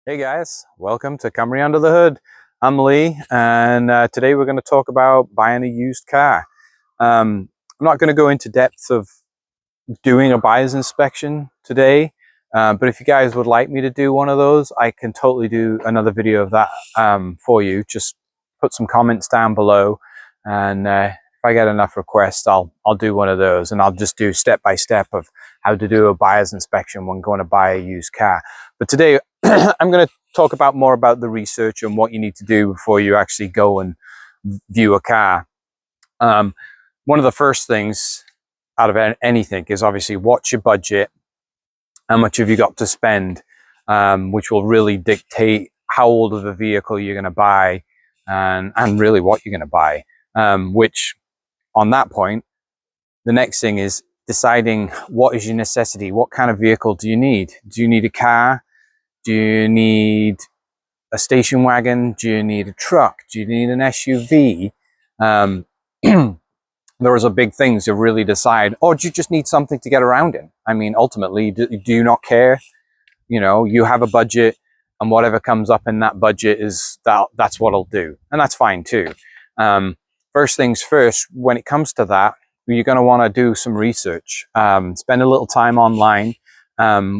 Hey guys, welcome to Cymru Under the Hood. I'm Lee, and today we're going to talk about buying a used car. I'm not going to go into depth of doing a buyer's inspection today, but if you guys would like me to do one of those, I can totally do another video of that for you. Just put some comments down below, and if I get enough requests, I'll do one of those, and I'll just do step by step of how to do a buyer's inspection when going to buy a used car. But today, I'm going to talk about more about the research and what you need to do before you actually go and view a car. One of the first things out of anything is obviously what's your budget, how much have you got to spend, which will really dictate how old of a vehicle you're going to buy and really what you're going to buy. Which on that point, the next thing is deciding what is your necessity. What kind of vehicle do you need? Do you need a car? Do you need a station wagon? Do you need a truck? Do you need an SUV? Those are big things to really decide. Or do you just need something to get around in? I mean, ultimately, do you not care? You know, you have a budget, and whatever comes up in that budget is that's what I'll do, and that's fine too. First things first, when it comes to that, you're going to want to do some research. Spend a little time online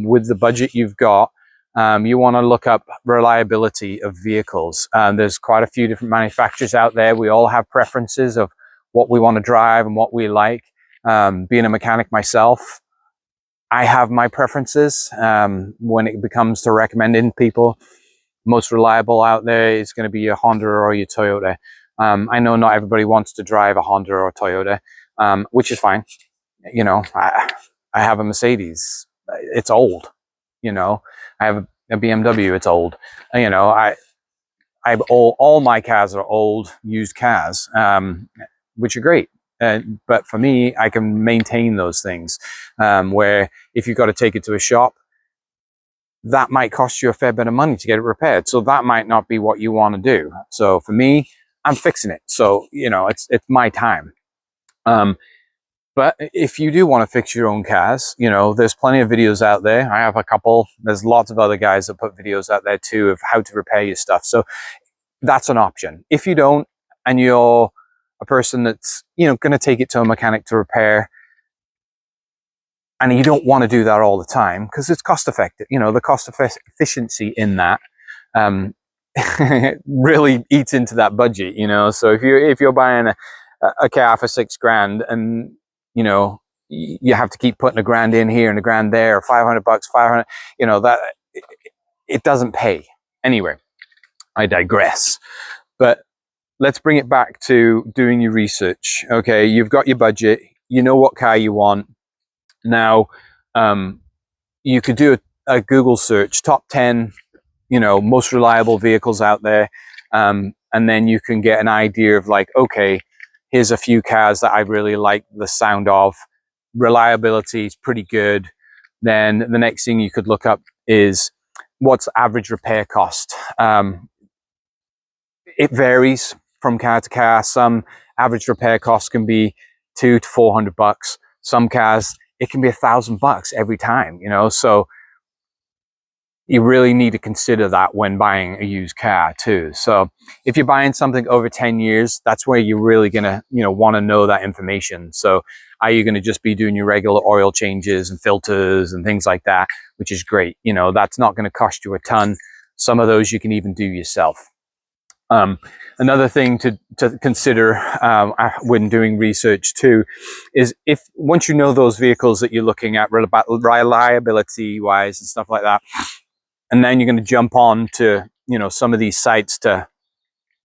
with the budget you've got. You want to look up reliability of vehicles. There's quite a few different manufacturers out there. We all have preferences of what we want to drive and what we like. Being a mechanic myself, I have my preferences when it comes to recommending people. Most reliable out there is going to be your Honda or your Toyota. I know not everybody wants to drive a Honda or a Toyota, which is fine. You know, I have a Mercedes. It's old. You know, I have a BMW. It's old. You know, I've all my cars are old used cars, which are great. But for me, I can maintain those things. Where if you've got to take it to a shop, that might cost you a fair bit of money to get it repaired. So that might not be what you want to do. So for me, I'm fixing it. So you know, it's my time. But if you do want to fix your own cars, you know, there's plenty of videos out there. I have a couple. There's lots of other guys that put videos out there too of how to repair your stuff. So that's an option. If you don't, and you're a person that's, you know, going to take it to a mechanic to repair, and you don't want to do that all the time because it's cost effective, you know, the cost efficiency in that really eats into that budget, you know. So if you're buying a car for $6,000 and you know you have to keep putting a grand in here and a grand there, or 500 bucks, 500, you know, that it doesn't pay. Anyway, I digress. But let's bring it back to doing your research. Okay, you've got your budget, you know what car you want. Now, you could do a Google search, top 10, you know, most reliable vehicles out there. And then you can get an idea of like, okay, here's a few cars that I really like the sound of. Reliability is pretty good. Then the next thing you could look up is what's average repair cost. It varies from car to car. Some average repair costs can be $200 to $400. Some cars, it can be $1,000 every time, you know. So you really need to consider that when buying a used car too. So if you're buying something over 10 years, that's where you're really gonna, you know, want to know that information. So are you going to just be doing your regular oil changes and filters and things like that, which is great. You know, that's not going to cost you a ton. Some of those you can even do yourself. Another thing to consider when doing research too is if once you know those vehicles that you're looking at reliability wise and stuff like that, and then you're going to jump on to, you know, some of these sites to,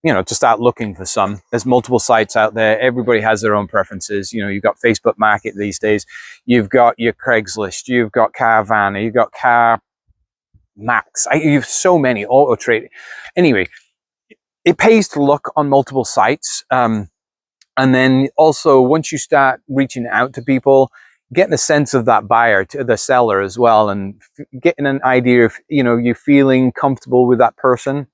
you know, to start looking for some. There's multiple sites out there. Everybody has their own preferences. You know, you've got Facebook Market these days. You've got your Craigslist. You've got Carvana. You've got Car Max. You've so many. AutoTrade. Anyway, it pays to look on multiple sites. And then also once you start reaching out to people, getting a sense of that buyer, to the seller as well, and getting an idea of, you know, you feeling comfortable with that person.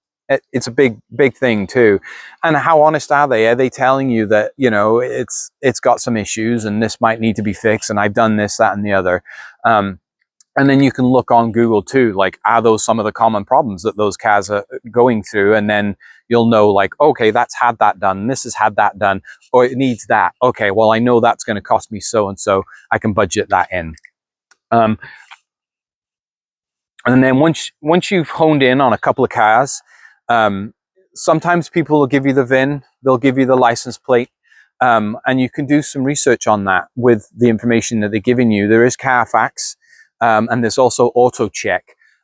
It's a big thing too. And how honest are they? Are they telling you that, you know, it's got some issues and this might need to be fixed and I've done this, that, and the other? And then you can look on Google too, like, are those some of the common problems that those cars are going through? And then you'll know, like, okay, that's had that done, this has had that done, or it needs that. Okay, well, I know that's going to cost me so and so. I can budget that in. And then once you've honed in on a couple of cars, sometimes people will give you the VIN, they'll give you the license plate, and you can do some research on that with the information that they're giving you. There is Carfax. And there's also AutoCheck,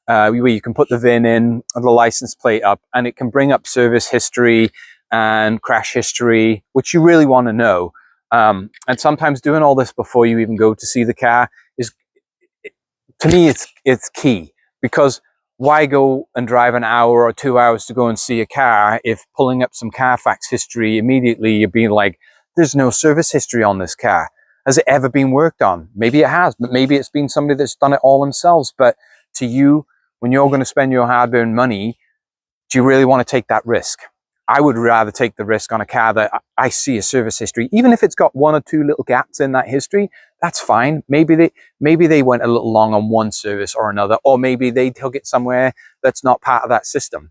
where you can put the VIN in, the license plate up, and it can bring up service history and crash history, which you really want to know. And sometimes doing all this before you even go to see the car is, to me, it's key, because why go and drive an hour or 2 hours to go and see a car if pulling up some Carfax history immediately you're being like, there's no service history on this car. Has it ever been worked on? Maybe it has, but maybe it's been somebody that's done it all themselves. But to you, when you're going to spend your hard-earned money, do you really want to take that risk? I would rather take the risk on a car that I see a service history, even if it's got 1 or 2 little gaps in that history. That's fine. Maybe they went a little long on one service or another, or maybe they took it somewhere that's not part of that system.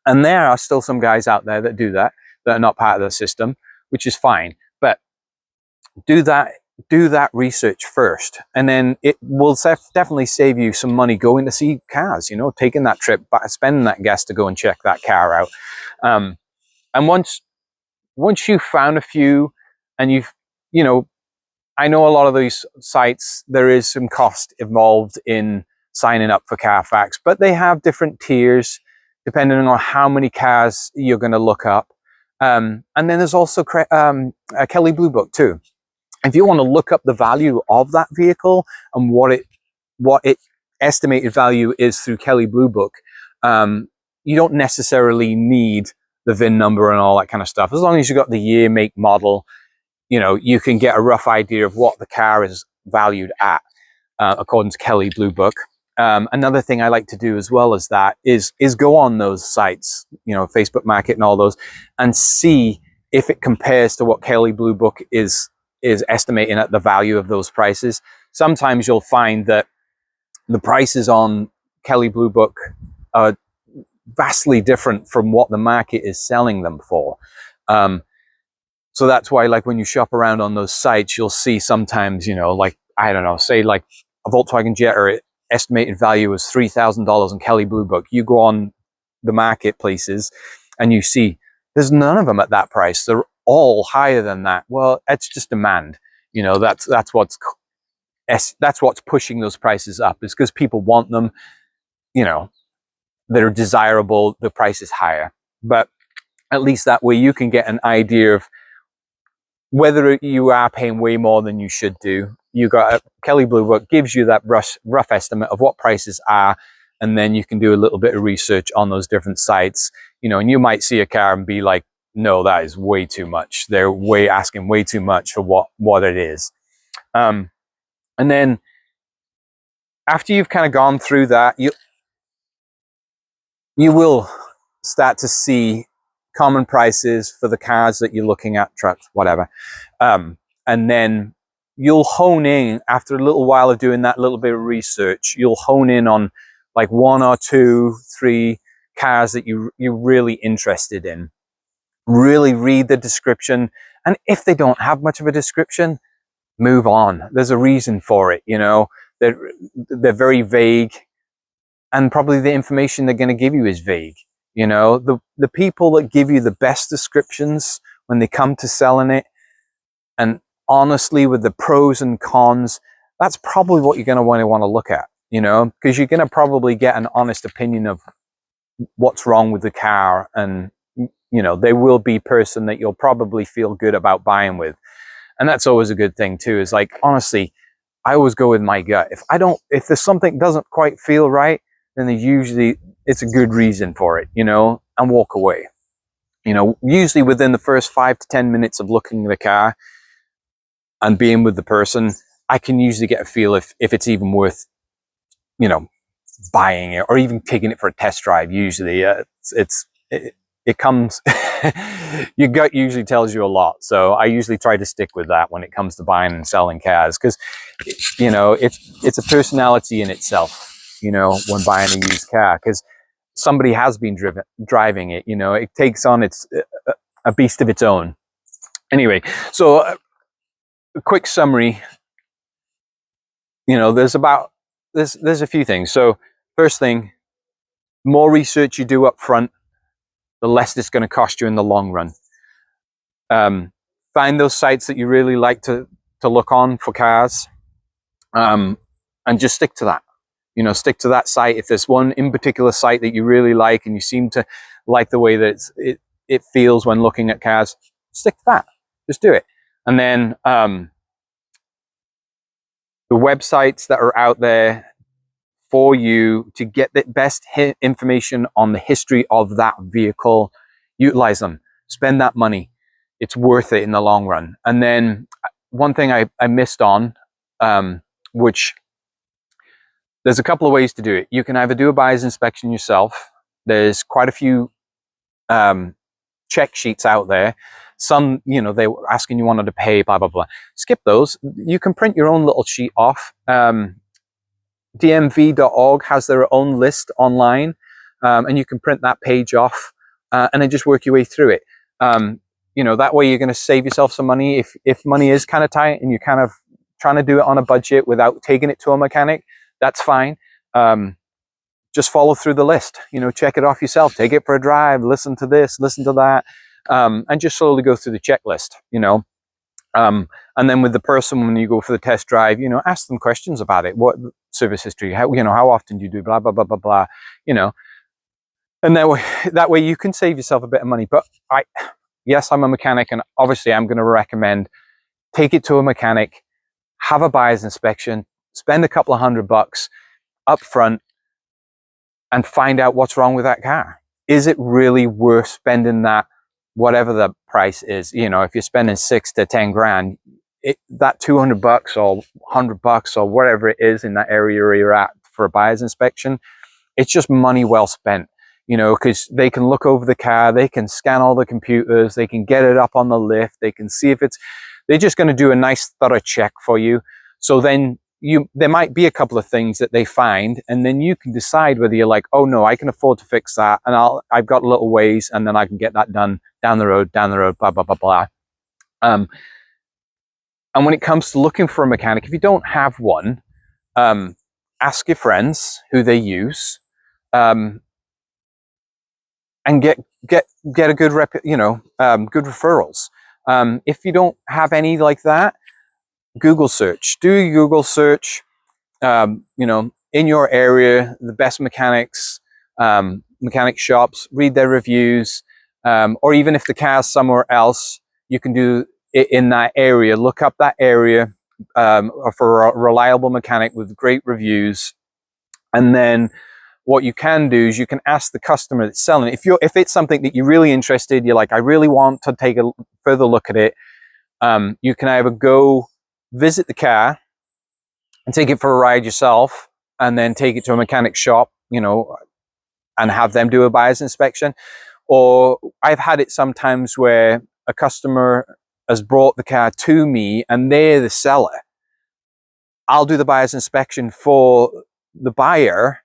And there are still some guys out there that do that are not part of the system, which is fine. But do that research first, and then it will definitely save you some money going to see cars, taking that trip, spending that gas to go and check that car out. And once you've found a few, and I know a lot of these sites, there is some cost involved in signing up for Carfax, but they have different tiers depending on how many cars you're going to look up. And then there's also Kelley Blue Book too. If you want to look up the value of that vehicle and what it estimated value is through Kelley Blue Book, you don't necessarily need the VIN number and all that kind of stuff. As long as you got the year, make, model, you can get a rough idea of what the car is valued at, according to Kelley Blue Book. Another thing I like to do as well as that is go on those sites, Facebook Market and all those, and see if it compares to what Kelley Blue Book is estimating at the value of those prices. Sometimes you'll find that the prices on Kelley Blue Book are vastly different from what the market is selling them for. So that's why, like, when you shop around on those sites, you'll see sometimes, like, I don't know, say like a Volkswagen Jetta estimated value was $3,000 in Kelley Blue Book. You go on the marketplaces and you see there's none of them at that price. They're all higher than that. Well, it's just demand. That's what's pushing those prices up, is because people want them. They're desirable. The price is higher, but at least that way you can get an idea of whether you are paying way more than you should do. Kelley Blue Book gives you that rough estimate of what prices are, and then you can do a little bit of research on those different sites. And you might see a car and be like, no, that is way too much. They're asking way too much for what it is. And then after you've kind of gone through that, you will start to see common prices for the cars that you're looking at, trucks, whatever. And then you'll hone in, after a little while of doing that little bit of research, you'll hone in on like 1 or 2, 3 cars that you're really interested in. Really read the description. And if they don't have much of a description, move on. There's a reason for it. They're very vague, and probably the information they're going to give you is vague. The people that give you the best descriptions when they come to selling it, and honestly with the pros and cons, that's probably what you're going to want to look at, because you're going to probably get an honest opinion of what's wrong with the car, and they will be a person that you'll probably feel good about buying with. And that's always a good thing too, is like, honestly, I always go with my gut. If there's something doesn't quite feel right, then it's a good reason for it, and walk away. Usually within the first 5 to 10 minutes of looking at the car and being with the person, I can usually get a feel if it's even worth, buying it or even taking it for a test drive. Usually it comes, your gut usually tells you a lot. So I usually try to stick with that when it comes to buying and selling cars, because, you know, it's a personality in itself, you know, when buying a used car, because somebody has been driving it, you know, it takes on a beast of its own. Anyway, so a quick summary, you know, there's a few things. So first thing, more research you do up front, the less it's going to cost you in the long run. Find those sites that you really like to look on for cars, and just stick to that. You know, stick to that site. If there's one in particular site that you really like and you seem to like the way that it feels when looking at cars, stick to that. Just do it. And then the websites that are out there for you to get the best information on the history of that vehicle, utilize them. Spend that money. It's worth it in the long run. And then one thing I missed on, which there's a couple of ways to do it. You can either do a buyer's inspection yourself. There's quite a few check sheets out there. Some, you know, they were asking you wanted to pay, blah, blah, blah. Skip those. You can print your own little sheet off. DMV.org has their own list online, and you can print that page off and then just work your way through it. You know, that way you're going to save yourself some money. If money is kind of tight and you're kind of trying to do it on a budget without taking it to a mechanic, that's fine. Just follow through the list, you know, check it off yourself, take it for a drive, listen to this, listen to that, and just slowly go through the checklist, you know. And then with the person, when you go for the test drive, you know, ask them questions about it. What service history, how, you know, how often do you do blah, blah, blah, blah, blah, you know, and that way you can save yourself a bit of money. But yes, I'm a mechanic, and obviously I'm going to recommend take it to a mechanic, have a buyer's inspection, spend a couple of $100 up front and find out what's wrong with that car. Is it really worth spending that, whatever the price is? You know, if you're spending 6 to 10 grand, that $200 or $100 or whatever it is in that area where you're at for a buyer's inspection, it's just money well spent, you know, because they can look over the car, they can scan all the computers, they can get it up on the lift, they can see if they're just going to do a nice thorough check for you. So then there might be a couple of things that they find, and then you can decide whether you're like, oh no, I can afford to fix that, and I've got a little ways, and then I can get that done down the road, blah, blah, blah, blah. And when it comes to looking for a mechanic, if you don't have one, ask your friends who they use, and get a good good referrals. If you don't have any like that, Google search. Do a Google search. You know, in your area, the best mechanics, mechanic shops. Read their reviews, or even if the car's somewhere else, you can do it in that area. Look up that area for a reliable mechanic with great reviews, and then what you can do is you can ask the customer that's selling it. If it's something that you're really interested, you're like, I really want to take a further look at it. You can either go visit the car and take it for a ride yourself, and then take it to a mechanic shop, you know, and have them do a buyer's inspection. Or I've had it sometimes where a customer has brought the car to me and they're the seller. I'll do the buyer's inspection for the buyer,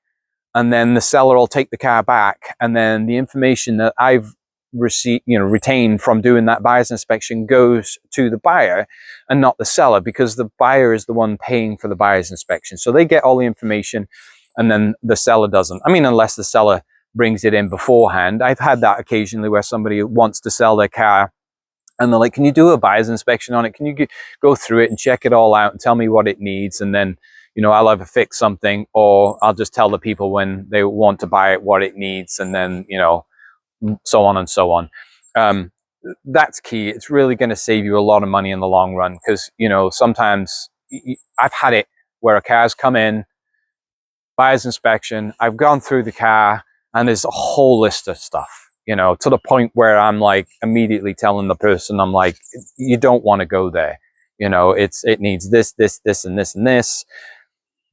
and then the seller will take the car back, and then the information that I've retained from doing that buyer's inspection goes to the buyer and not the seller, because the buyer is the one paying for the buyer's inspection. So they get all the information, and then the seller doesn't. I mean, unless the seller brings it in beforehand. I've had that occasionally where somebody wants to sell their car and they're like, can you do a buyer's inspection on it? Can you go through it and check it all out and tell me what it needs? And then, you know, I'll either fix something, or I'll just tell the people when they want to buy it what it needs, and then, you know, so on and so on. That's key. It's really going to save you a lot of money in the long run, because, you know, sometimes I've had it where a car's come in, buyer's inspection, I've gone through the car, and there's a whole list of stuff, you know, to the point where I'm like immediately telling the person, I'm like, you don't want to go there. You know, it needs this, this, this, and this, and this.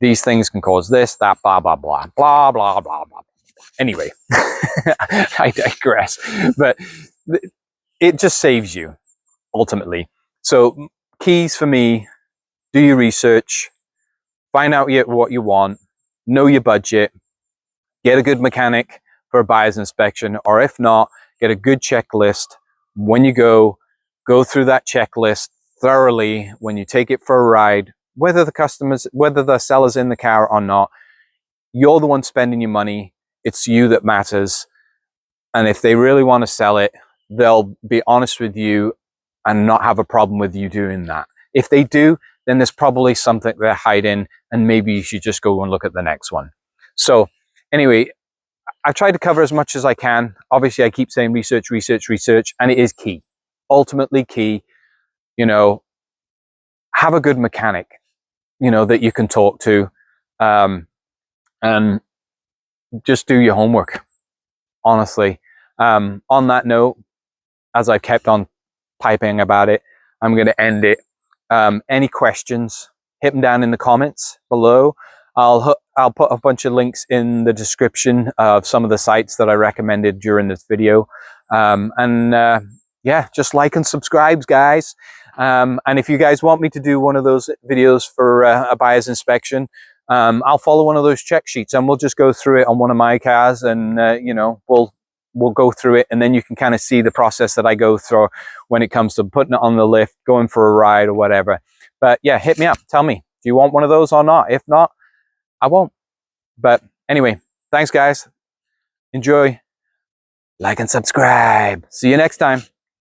These things can cause this, that, blah, blah, blah, blah, blah, blah, blah. anyway, I digress. But it just saves you ultimately. So keys for me: do your research, find out what you want, know your budget, get a good mechanic for a buyer's inspection, or if not, get a good checklist. When you go through that checklist thoroughly when you take it for a ride, whether the seller's in the car or not. You're the one spending your money. It's you that matters. And if they really want to sell it, they'll be honest with you and not have a problem with you doing that. If they do, then there's probably something they're hiding, and maybe you should just go and look at the next one. So anyway, I've tried to cover as much as I can. Obviously, I keep saying research, research, research, and it is key. Ultimately key. You know, have a good mechanic, you know, that you can talk to, and just do your homework, honestly. On that note, as I've kept on piping about it, I'm going to end it. Any questions, hit them down in the comments below. I'll put a bunch of links in the description of some of the sites that I recommended during this video. Yeah, just like and subscribe, guys. And if you guys want me to do one of those videos for a buyer's inspection, I'll follow one of those check sheets and we'll just go through it on one of my cars, and you know, we'll go through it, and then you can kind of see the process that I go through when it comes to putting it on the lift, going for a ride or whatever. But yeah, hit me up. Tell me, do you want one of those or not? If not, I won't. But anyway, thanks guys. Enjoy. Like and subscribe. See you next time.